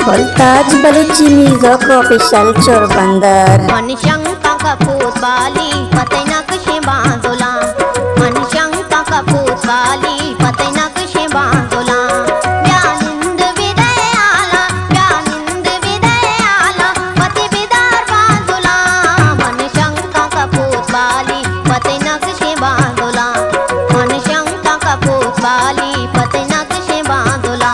वोल्ताज बलुचिनी rock official चोरबंदर मनशंका कपूत बाली पते नक्शे बांधोला मनशंका कपूत बाली पते नक्शे बांधोला व्यानिंद विदय आला पति बिदार बांधोला मनशंका कपूत बाली पते नक्शे बांधोला मनशंका कपूत बाली पते नक्शे बांधोला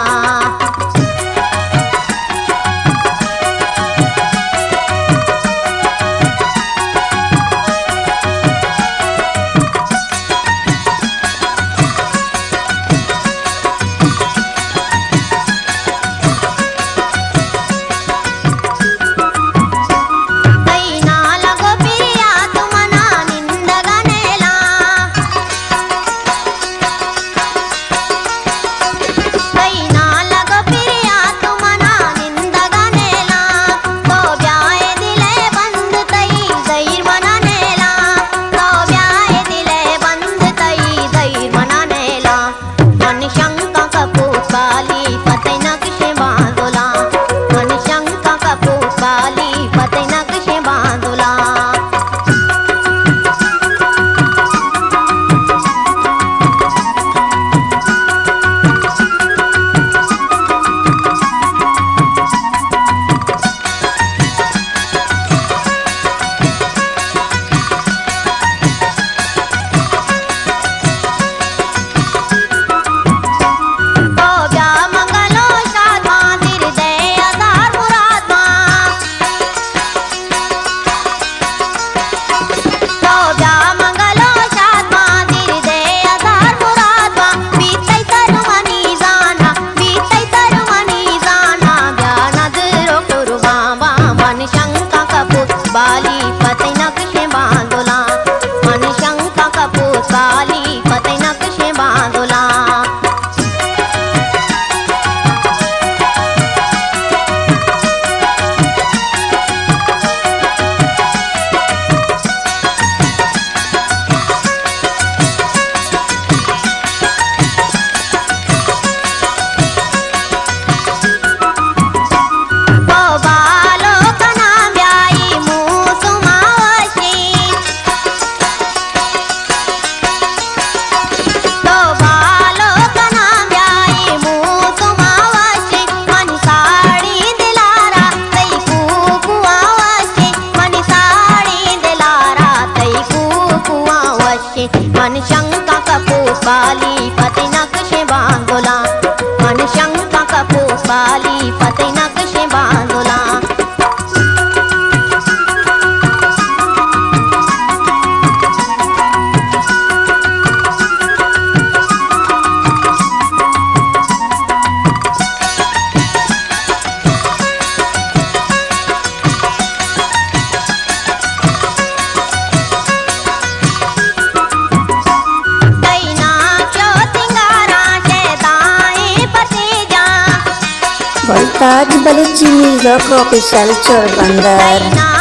बाली पते नक्शे बांधोला मनशंका कपूत बाली पते नक्शे बांधोला मनशंका कपूत बाली पते नक्शे बांधोला मनशंका कपूत बाली पते नक्शे बांधोला वोल्ताज बलुचिनी रॉक ऑफिशियल चोरबंदर।